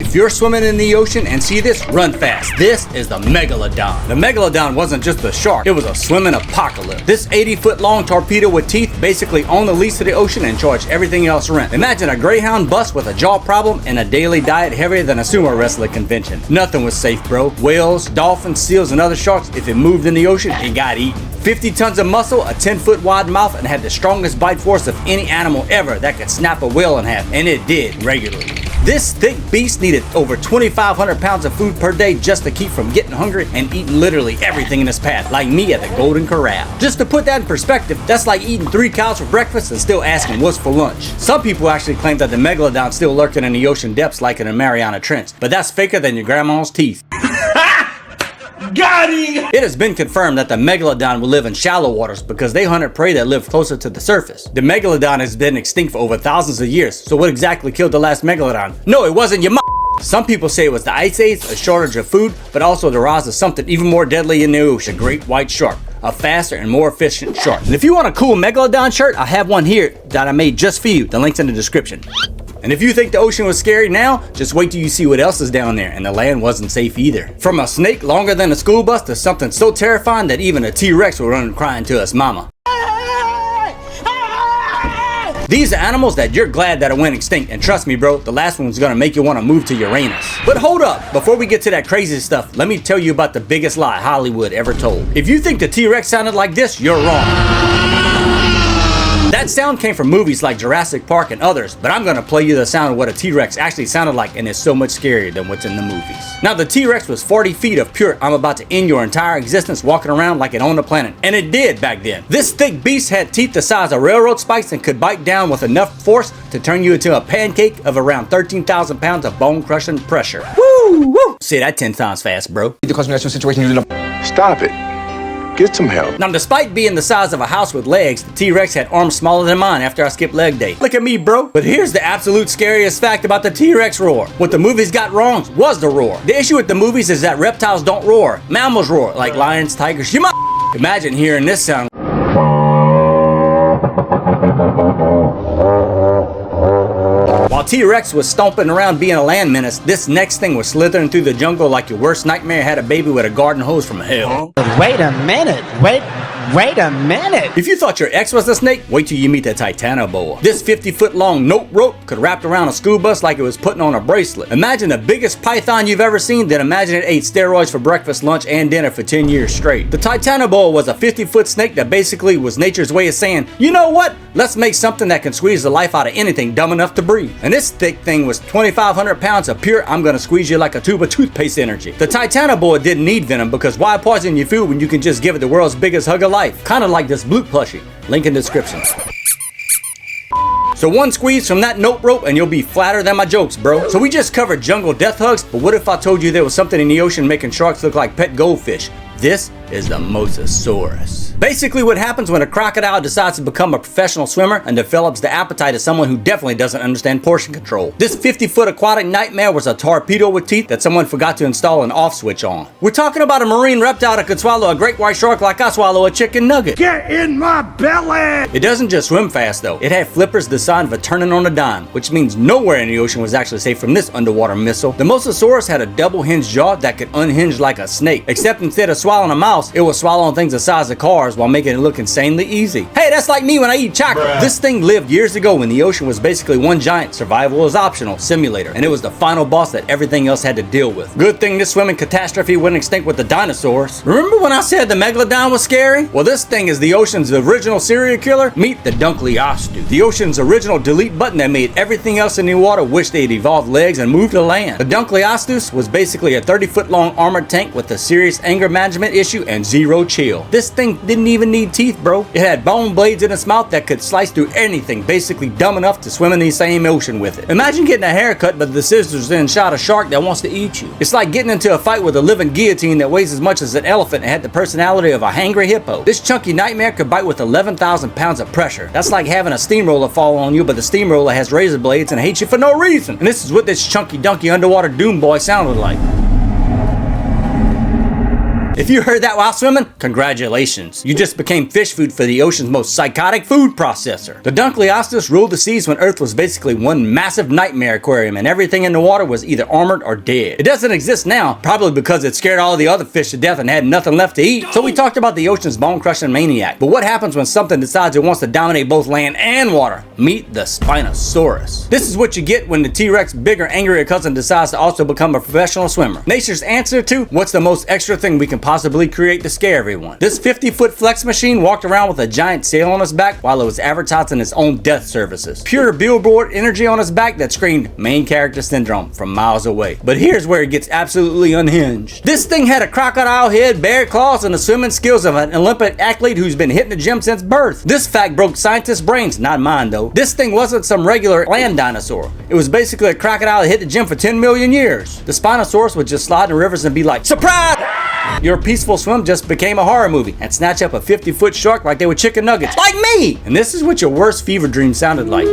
If you're swimming in the ocean and see this, run fast. This is the Megalodon. The Megalodon wasn't just a shark, it was a swimming apocalypse. This 80-foot long torpedo with teeth basically owned the lease to the ocean and charged everything else rent. Imagine a greyhound bus with a jaw problem and a daily diet heavier than a sumo wrestling convention. Nothing was safe, bro. Whales, dolphins, seals, and other sharks, if it moved in the ocean, it got eaten. 50 tons of muscle, a 10-foot wide mouth, and had the strongest bite force of any animal ever that could snap a whale in half, and it did regularly. This thick beast needed over 2,500 pounds of food per day just to keep from getting hungry and eating literally everything in its path, like me at the Golden Corral. Just to put that in perspective, that's like eating 3 cows for breakfast and still asking what's for lunch. Some people actually claim that the Megalodon's still lurking in the ocean depths like in the Mariana Trench, but that's faker than your grandma's teeth. Got him! It has been confirmed that the Megalodon will live in shallow waters because they hunted prey that live closer to the surface. The Megalodon has been extinct for over thousands of years, so what exactly killed the last Megalodon? No, it wasn't your Some people say it was the ice age, a shortage of food, but also the rise of something even more deadly in the ocean, a great white shark. A faster and more efficient shark. And if you want a cool Megalodon shirt, I have one here that I made just for you. The link's in the description. And if you think the ocean was scary now, just wait till you see what else is down there, and the land wasn't safe either. From a snake longer than a school bus to something so terrifying that even a T-Rex will run crying to us mama. These are animals that you're glad that it went extinct, and trust me bro, the last one's gonna make you want to move to Uranus. But hold up, before we get to that crazy stuff, let me tell you about the biggest lie Hollywood ever told. If you think the T-Rex sounded like this, you're wrong. That sound came from movies like Jurassic Park and others, but I'm gonna play you the sound of what a T-Rex actually sounded like, and it's so much scarier than what's in the movies. Now the T-Rex was 40 feet of pure I'm about to end your entire existence walking around like it owned the planet, and it did back then. This thick beast had teeth the size of railroad spikes and could bite down with enough force to turn you into a pancake of around 13,000 pounds of bone-crushing pressure. Woo! Woo! Say that 10 times fast, bro. Stop it. Get some help. Now, despite being the size of a house with legs, the T-Rex had arms smaller than mine after I skipped leg day. Look at me, bro. But here's the absolute scariest fact about the T-Rex roar. What the movies got wrong was the roar. The issue with the movies is that reptiles don't roar. Mammals roar, like lions, tigers. Imagine hearing this sound. While T-Rex was stomping around being a land menace, this next thing was slithering through the jungle like your worst nightmare had a baby with a garden hose from hell. Wait a minute. Wait a minute. If you thought your ex was a snake, wait till you meet the Titanoboa. This 50-foot long note rope could wrap around a school bus like it was putting on a bracelet. Imagine the biggest python you've ever seen, then imagine it ate steroids for breakfast, lunch, and dinner for 10 years straight. The Titanoboa was a 50-foot snake that basically was nature's way of saying, you know what? Let's make something that can squeeze the life out of anything dumb enough to breathe. And this thick thing was 2,500 pounds of pure I'm gonna squeeze you like a tube of toothpaste energy. The Titanoboa didn't need venom because why poison your food when you can just give it the world's biggest hug of life? Kinda like this bloop plushie. Link in description. So one squeeze from that note rope and you'll be flatter than my jokes, bro. So we just covered jungle death hugs, but what if I told you there was something in the ocean making sharks look like pet goldfish? This is the Mosasaurus. Basically what happens when a crocodile decides to become a professional swimmer and develops the appetite of someone who definitely doesn't understand portion control. This 50-foot aquatic nightmare was a torpedo with teeth that someone forgot to install an off switch on. We're talking about a marine reptile that could swallow a great white shark like I swallow a chicken nugget. Get in my belly! It doesn't just swim fast though. It had flippers the size of a turning on a dime, which means nowhere in the ocean was actually safe from this underwater missile. The Mosasaurus had a double hinged jaw that could unhinge like a snake, except instead of swallowing a mouse, it was swallowing things the size of cars while making it look insanely easy. Hey, that's like me when I eat chocolate. This thing lived years ago when the ocean was basically one giant survival is optional simulator, and it was the final boss that everything else had to deal with. Good thing this swimming catastrophe went extinct with the dinosaurs. Remember when I said the Megalodon was scary? Well, this thing is the ocean's original serial killer. Meet the Dunkleosteus, the ocean's original delete button that made everything else in the water wish they'd evolved legs and moved to land. The Dunkleosteus was basically a 30-foot long armored tank with a serious anger management issue and zero chill. This thing didn't even need teeth, bro. It had bone blades in its mouth that could slice through anything, basically dumb enough to swim in the same ocean with it. Imagine getting a haircut but the scissors then shot a shark that wants to eat you. It's like getting into a fight with a living guillotine that weighs as much as an elephant and had the personality of a hangry hippo. This chunky nightmare could bite with 11,000 pounds of pressure. That's like having a steamroller fall on you, but the steamroller has razor blades and hates you for no reason. And this is what this chunky donkey underwater doom boy sounded like. If you heard that while swimming, congratulations. You just became fish food for the ocean's most psychotic food processor. The Dunkleosteus ruled the seas when Earth was basically one massive nightmare aquarium and everything in the water was either armored or dead. It doesn't exist now, probably because it scared all the other fish to death and had nothing left to eat. So we talked about the ocean's bone-crushing maniac. But what happens when something decides it wants to dominate both land and water? Meet the Spinosaurus. This is what you get when the T-Rex bigger, angrier cousin decides to also become a professional swimmer. Nature's answer to what's the most extra thing we can possibly create to scare everyone. This 50-foot flex machine walked around with a giant sail on its back while it was advertising its own death services. Pure billboard energy on its back that screamed main character syndrome from miles away. But here's where it gets absolutely unhinged. This thing had a crocodile head, bear claws, and the swimming skills of an Olympic athlete who's been hitting the gym since birth. This fact broke scientists' brains, not mine though. This thing wasn't some regular land dinosaur. It was basically a crocodile that hit the gym for 10 million years. The Spinosaurus would just slide in rivers and be like, surprise! Your peaceful swim just became a horror movie and snatch up a 50-foot shark like they were chicken nuggets. Like me! And this is what your worst fever dream sounded like.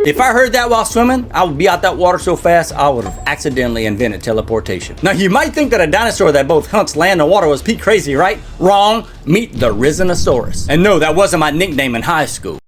If I heard that while swimming, I would be out that water so fast I would have accidentally invented teleportation. Now you might think that a dinosaur that both hunts land and water was peak crazy, right? Wrong. Meet the Therizinosaurus. And no, that wasn't my nickname in high school.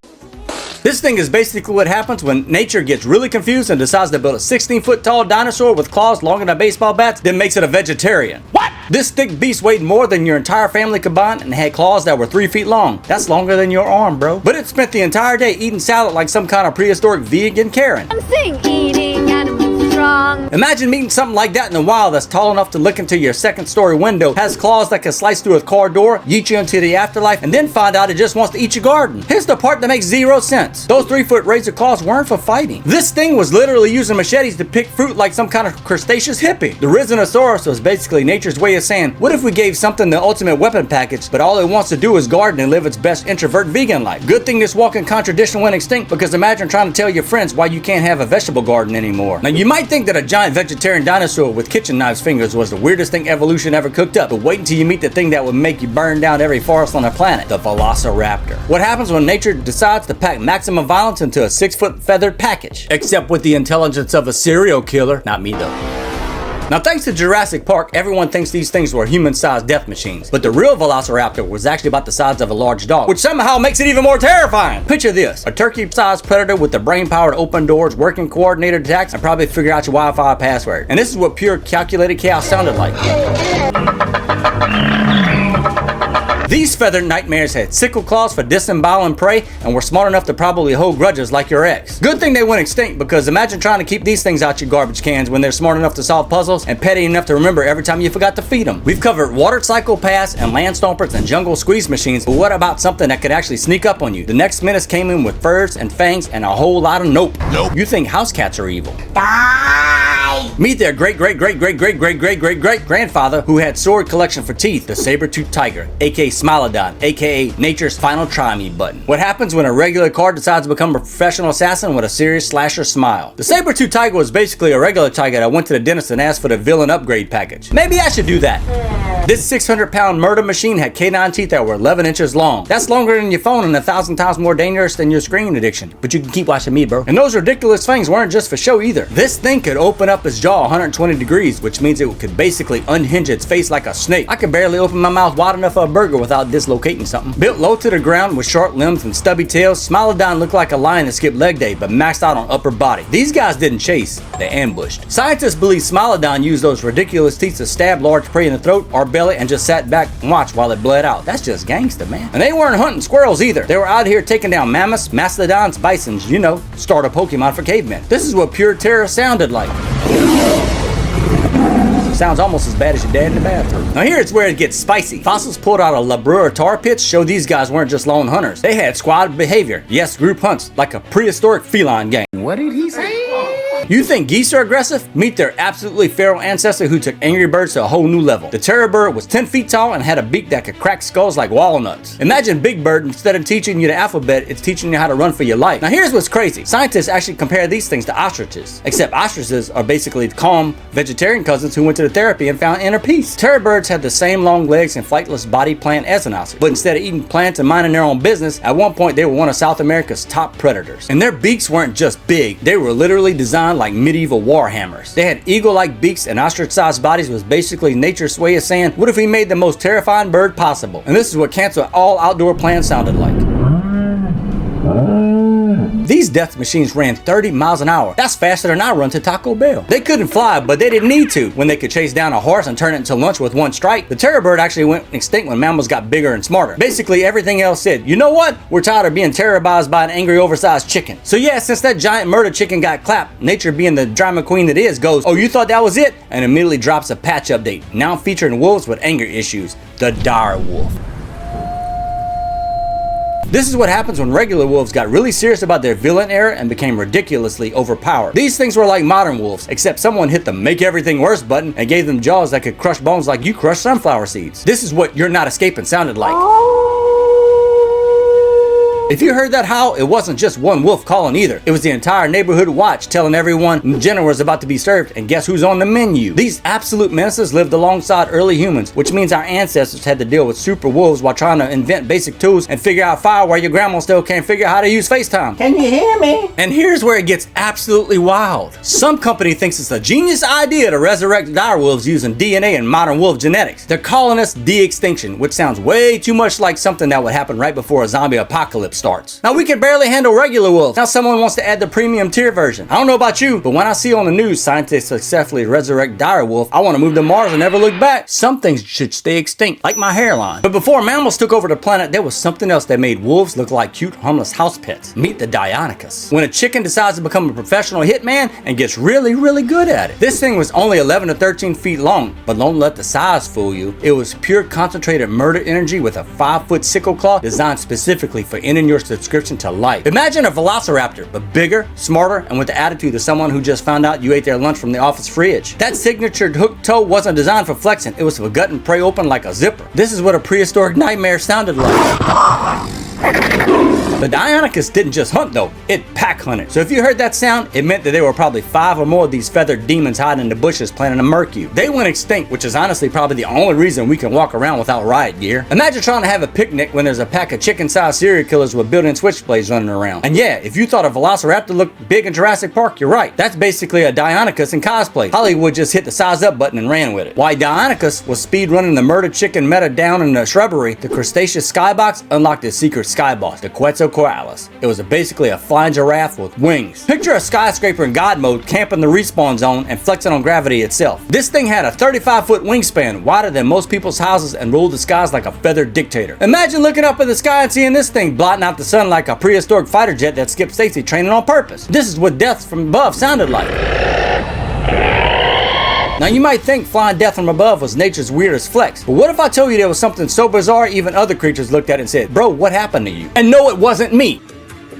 This thing is basically what happens when nature gets really confused and decides to build a 16-foot tall dinosaur with claws longer than baseball bats, then makes it a vegetarian. What? This thick beast weighed more than your entire family combined and had claws that were 3 feet long. That's longer than your arm, bro. But it spent the entire day eating salad like some kind of prehistoric vegan Karen. I'm saying eating animals strong. Imagine meeting something like that in the wild that's tall enough to look into your second-story window, has claws that can slice through a car door, yeet you into the afterlife, and then find out it just wants to eat your garden. Here's the part that makes zero sense. Those 3-foot razor claws weren't for fighting. This thing was literally using machetes to pick fruit like some kind of crustaceous hippie. The Therizinosaurus was basically nature's way of saying, what if we gave something the ultimate weapon package, but all it wants to do is garden and live its best introvert vegan life? Good thing this walking contradiction went extinct, because imagine trying to tell your friends why you can't have a vegetable garden anymore. Now you might think that a giant vegetarian dinosaur with kitchen knives fingers was the weirdest thing evolution ever cooked up, but wait until you meet the thing that would make you burn down every forest on the planet, the Velociraptor. What happens when nature decides to pack maximum violence into a 6-foot feathered package? Except with the intelligence of a serial killer. Not me though. Now thanks to Jurassic Park, everyone thinks these things were human-sized death machines, but the real Velociraptor was actually about the size of a large dog, which somehow makes it even more terrifying. Picture this, a turkey-sized predator with the brain-power to open doors, working coordinated attacks, and probably figure out your Wi-Fi password. And this is what pure calculated chaos sounded like. These feathered nightmares had sickle claws for disemboweling prey and were smart enough to probably hold grudges like your ex. Good thing they went extinct, because imagine trying to keep these things out your garbage cans when they're smart enough to solve puzzles and petty enough to remember every time you forgot to feed them. We've covered water psychopaths and land stompers and jungle squeeze machines, but what about something that could actually sneak up on you? The next menace came in with furs and fangs and a whole lot of nope. You think house cats are evil. Meet their great-great-great-great-great-great-great-great-grandfather who had sword collection for teeth, the Saber-toothed Tiger, aka Megalodon, aka nature's final try me button. What happens when a regular car decides to become a professional assassin with a serious slasher smile? The Saber-toothed Tiger was basically a regular tiger that went to the dentist and asked for the villain upgrade package. Maybe I should do that. This 600-pound murder machine had canine teeth that were 11 inches long. That's longer than your phone and 1,000 times more dangerous than your screen addiction. But you can keep watching me, bro. And those ridiculous fangs weren't just for show either. This thing could open up its jaw 120 degrees, which means it could basically unhinge its face like a snake. I could barely open my mouth wide enough for a burger without dislocating something. Built low to the ground with short limbs and stubby tails, Megalodon looked like a lion that skipped leg day, but maxed out on upper body. These guys didn't chase, they ambushed. Scientists believe Megalodon used those ridiculous teeth to stab large prey in the throat or belly and just sat back and watched while it bled out. That's just gangsta, man. And they weren't hunting squirrels either. They were out here taking down mammoths, mastodons, bisons, you know, start a Pokemon for cavemen. This is what pure terror sounded like. Sounds almost as bad as your dad in the bathroom. Now here's where it gets spicy. Fossils pulled out of Arthropleura tar pits show these guys weren't just lone hunters. They had squad behavior. Yes, group hunts, like a prehistoric feline gang. What did he say? You think geese are aggressive? Meet their absolutely feral ancestor who took angry birds to a whole new level. The terror bird was 10 feet tall and had a beak that could crack skulls like walnuts. Imagine Big Bird, instead of teaching you the alphabet, it's teaching you how to run for your life. Now here's what's crazy. Scientists actually compare these things to ostriches, except ostriches are basically calm vegetarian cousins who went to the therapy and found inner peace. Terror birds had the same long legs and flightless body plan as an ostrich, but instead of eating plants and minding their own business, at one point they were one of South America's top predators. And their beaks weren't just big, they were literally designed terrifying like medieval war hammers. They had eagle-like beaks and ostrich-sized bodies was basically nature's way of saying, what if we made the most terrifying bird possible? And this is what cancel all outdoor plans sounded like. These death machines ran 30 miles an hour. That's faster than I run to Taco Bell. They couldn't fly, but they didn't need to. When they could chase down a horse and turn it into lunch with one strike, the terror bird actually went extinct when mammals got bigger and smarter. Basically, everything else said, you know what? We're tired of being terrorized by an angry, oversized chicken. So yeah, since that giant murder chicken got clapped, nature being the drama queen that is goes, oh, you thought that was it? And immediately drops a patch update, now featuring wolves with anger issues. The dire wolf. This is what happens when regular wolves got really serious about their villain era and became ridiculously overpowered. These things were like modern wolves, except someone hit the make everything worse button and gave them jaws that could crush bones like you crush sunflower seeds. This is what You're Not Escaping sounded like. If you heard that howl, it wasn't just one wolf calling either. It was the entire neighborhood watch telling everyone dinner was about to be served, and guess who's on the menu? These absolute menaces lived alongside early humans, which means our ancestors had to deal with super wolves while trying to invent basic tools and figure out fire while your grandma still can't figure out how to use FaceTime. Can you hear me? And here's where it gets absolutely wild. Some company thinks it's a genius idea to resurrect dire wolves using DNA and modern wolf genetics. They're calling us de-extinction, which sounds way too much like something that would happen right before a zombie apocalypse starts. Now we can barely handle regular wolves. Now someone wants to add the premium tier version. I don't know about you, but when I see on the news scientists successfully resurrect dire wolf, I want to move to Mars and never look back. Some things should stay extinct, like my hairline. But before mammals took over the planet, there was something else that made wolves look like cute, harmless house pets. Meet the Deinonychus. When a chicken decides to become a professional hitman and gets really, really good at it. This thing was only 11 to 13 feet long, but don't let the size fool you. It was pure concentrated murder energy with a 5-foot sickle claw designed specifically for ending your subscription to life. Imagine a Velociraptor, but bigger, smarter, and with the attitude of someone who just found out you ate their lunch from the office fridge. That signature hooked toe wasn't designed for flexing, it was for gutting prey open like a zipper. This is what a prehistoric nightmare sounded like. The Deinonychus didn't just hunt though, it pack hunted. So if you heard that sound, it meant that there were probably 5 or more of these feathered demons hiding in the bushes planning to murk you. They went extinct, which is honestly probably the only reason we can walk around without riot gear. Imagine trying to have a picnic when there's a pack of chicken-sized serial killers with built-in switchblades running around. And yeah, if you thought a Velociraptor looked big in Jurassic Park, you're right. That's basically a Deinonychus in cosplay. Hollywood just hit the size up button and ran with it. While Deinonychus was speed running the murdered chicken meta down in the shrubbery, the Crustaceous skybox unlocked his secret sky boss, the Quetzalcoatlus. It was basically a flying giraffe with wings. Picture a skyscraper in God mode camping the respawn zone and flexing on gravity itself. This thing had a 35-foot wingspan, wider than most people's houses, and ruled the skies like a feathered dictator. Imagine looking up at the sky and seeing this thing blotting out the sun like a prehistoric fighter jet that skipped safety training on purpose. This is what death from above sounded like. Now you might think flying death from above was nature's weirdest flex, but what if I told you there was something so bizarre even other creatures looked at it and said, bro, what happened to you? And no, it wasn't me.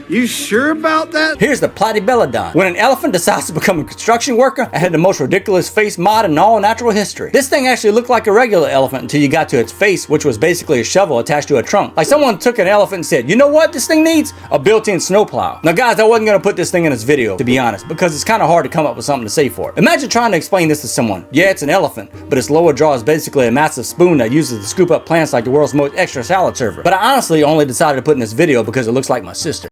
You sure about that? Here's the Megalodon. When an elephant decides to become a construction worker, I had the most ridiculous face mod in all natural history. This thing actually looked like a regular elephant until you got to its face, which was basically a shovel attached to a trunk. Like someone took an elephant and said, you know what this thing needs? A built-in snowplow. Now guys, I wasn't gonna put this thing in this video, to be honest, because it's kind of hard to come up with something to say for it. Imagine trying to explain this to someone. Yeah, it's an elephant, but its lower jaw is basically a massive spoon that uses to scoop up plants like the world's most extra salad server. But I honestly only decided to put in this video because it looks like my sister.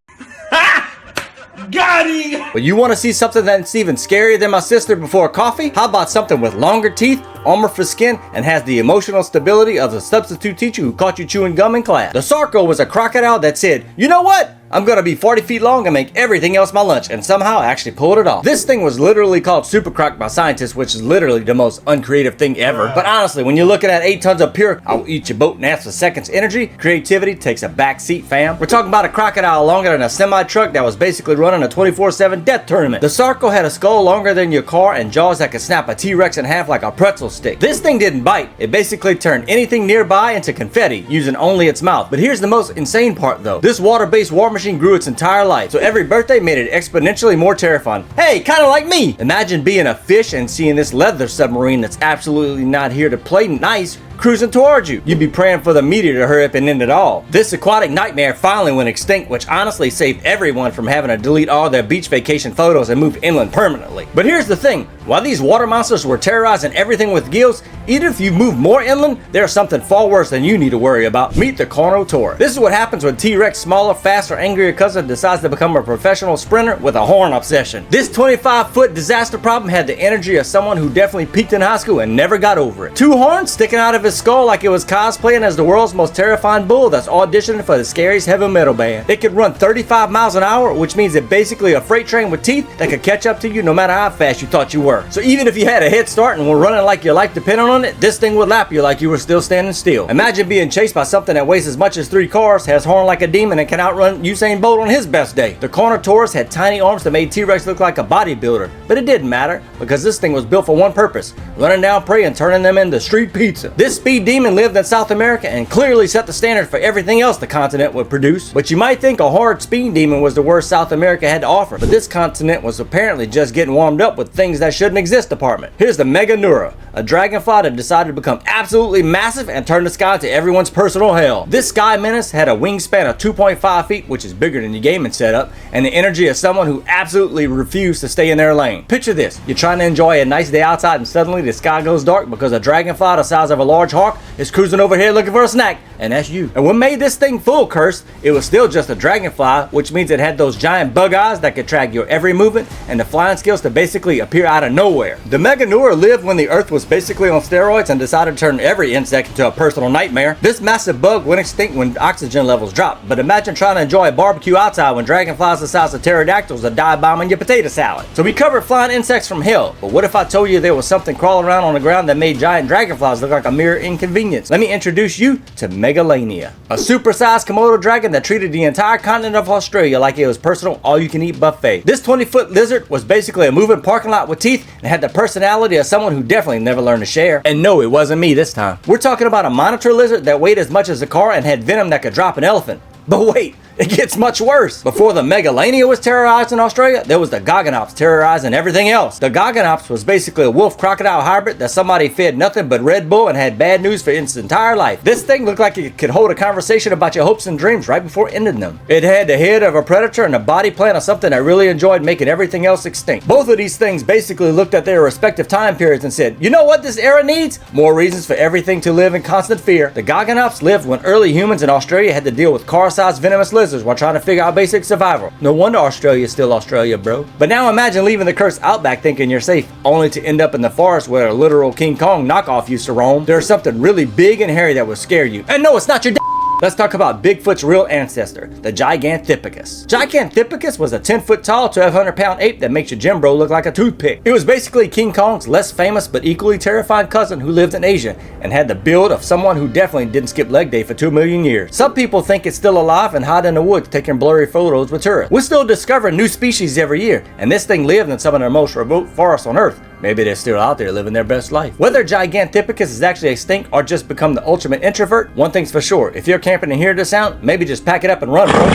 Got him! But you want to see something that's even scarier than my sister before coffee? How about something with longer teeth, armor for skin, and has the emotional stability of the substitute teacher who caught you chewing gum in class? The Sarco was a crocodile that said, you know what? I'm gonna be 40 feet long and make everything else my lunch, and somehow actually pulled it off. This thing was literally called Super Croc by scientists, which is literally the most uncreative thing ever. But honestly, when you're looking at 8 tons of pure, I'll eat your boat and ask for seconds energy, creativity takes a back seat, fam. We're talking about a crocodile longer than a semi-truck that was basically running a 24/7 death tournament. The Sarco had a skull longer than your car and jaws that could snap a T-Rex in half like a pretzel stick. This thing didn't bite. It basically turned anything nearby into confetti, using only its mouth. But here's the most insane part though. This water-based war machine grew its entire life, so every birthday made it exponentially more terrifying. Hey, kind of like me. Imagine being a fish and seeing this leather submarine that's absolutely not here to play nice cruising towards you. You'd be praying for the meteor to hurry up and end it all. This aquatic nightmare finally went extinct, which honestly saved everyone from having to delete all their beach vacation photos and move inland permanently. But here's the thing, while these water monsters were terrorizing everything with gills, even if you move more inland, there's something far worse than you need to worry about. Meet the Carnotaurus. This is what happens when T-Rex smaller, faster, angrier cousin decides to become a professional sprinter with a horn obsession. This 25-foot disaster problem had the energy of someone who definitely peaked in high school and never got over it. 2 horns sticking out of his skull like it was cosplaying as the world's most terrifying bull that's auditioning for the scariest heavy metal band. It could run 35 miles an hour, which means it's basically a freight train with teeth that could catch up to you no matter how fast you thought you were. So even if you had a head start and were running like your life depended on it, this thing would lap you like you were still standing still. Imagine being chased by something that weighs as much as 3 cars, has horn like a demon, and can outrun Usain Bolt on his best day. The Carnotaurus had tiny arms that made T-Rex look like a bodybuilder, but it didn't matter because this thing was built for one purpose: running down prey and turning them into street pizza. This speed demon lived in South America and clearly set the standard for everything else the continent would produce. But you might think a hard speed demon was the worst South America had to offer, but this continent was apparently just getting warmed up with things that shouldn't exist department. Here's the Meganeura, a dragonfly that decided to become absolutely massive and turn the sky to everyone's personal hell. This sky menace had a wingspan of 2.5 feet, which is bigger than your gaming setup, and the energy of someone who absolutely refused to stay in their lane. Picture this, you're trying to enjoy a nice day outside and suddenly the sky goes dark because a dragonfly the size of a large hawk is cruising over here looking for a snack, and that's you. And what made this thing full cursed, it was still just a dragonfly, which means it had those giant bug eyes that could track your every movement and the flying skills to basically appear out of nowhere. The Meganeura lived when the earth was basically on steroids and decided to turn every insect into a personal nightmare. This massive bug went extinct when oxygen levels dropped, but imagine trying to enjoy a barbecue outside when dragonflies the size of pterodactyls are dive bombing your potato salad. So we covered flying insects from hell, but what if I told you there was something crawling around on the ground that made giant dragonflies look like a mere inconvenience? Let me introduce you to Megalania, a supersized Komodo dragon that treated the entire continent of Australia like it was personal all-you-can-eat buffet. This 20-foot lizard was basically a moving parking lot with teeth and had the personality of someone who definitely never learned to share. And no, it wasn't me this time. We're talking about a monitor lizard that weighed as much as a car and had venom that could drop an elephant. But wait, it gets much worse. Before the Megalania was terrorized in Australia, there was the Gigantopithecus terrorizing everything else. The Gigantopithecus was basically a wolf-crocodile hybrid that somebody fed nothing but Red Bull and had bad news for its entire life. This thing looked like it could hold a conversation about your hopes and dreams right before ending them. It had the head of a predator and a body plan of something that really enjoyed making everything else extinct. Both of these things basically looked at their respective time periods and said, you know what this era needs? More reasons for everything to live in constant fear. The Gigantopithecus lived when early humans in Australia had to deal with car-sized venomous lizards while trying to figure out basic survival. No wonder Australia is still Australia, bro. But now imagine leaving the cursed outback thinking you're safe, only to end up in the forest where a literal King Kong knockoff used to roam. There's something really big and hairy that will scare you. And no, it's not your Let's talk about Bigfoot's real ancestor, the Gigantopithecus. Gigantopithecus was a 10-foot tall, 1,200-pound ape that makes your gym bro look like a toothpick. It was basically King Kong's less famous but equally terrifying cousin who lived in Asia and had the build of someone who definitely didn't skip leg day for 2 million years. Some people think it's still alive and hide in the woods taking blurry photos with tourists. We're still discovering new species every year, and this thing lived in some of the most remote forests on Earth. Maybe they're still out there living their best life. Whether Gigantopithecus is actually extinct or just become the ultimate introvert, one thing's for sure. If you're camping and hear the sound, maybe just pack it up and run, bro.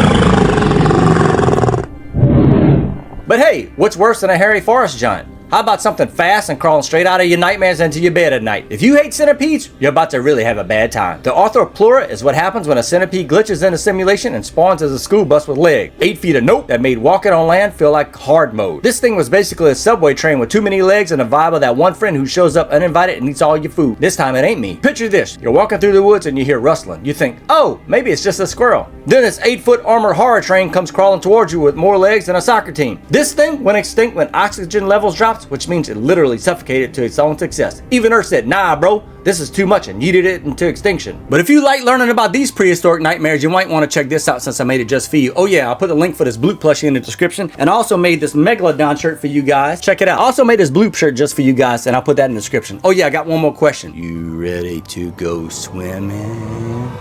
But hey, what's worse than a hairy forest giant? How about something fast and crawling straight out of your nightmares into your bed at night? If you hate centipedes, you're about to really have a bad time. The Arthropleura is what happens when a centipede glitches in a simulation and spawns as a school bus with legs. 8 feet of nope that made walking on land feel like hard mode. This thing was basically a subway train with too many legs and a vibe of that one friend who shows up uninvited and eats all your food. This time it ain't me. Picture this, you're walking through the woods and you hear rustling. You think, oh, maybe it's just a squirrel. Then this 8-foot armored horror train comes crawling towards you with more legs than a soccer team. This thing went extinct when oxygen levels dropped, which means it literally suffocated to its own success. Even Earth said, nah bro, this is too much and yeeted it into extinction. But if you like learning about these prehistoric nightmares, you might want to check this out since I made it just for you. Oh yeah, I'll put a link for this bloop plushie in the description, and I also made this Megalodon shirt for you guys. Check it out. I also made this bloop shirt just for you guys, and I'll put that in the description. Oh yeah, I got one more question. You ready to go swimming?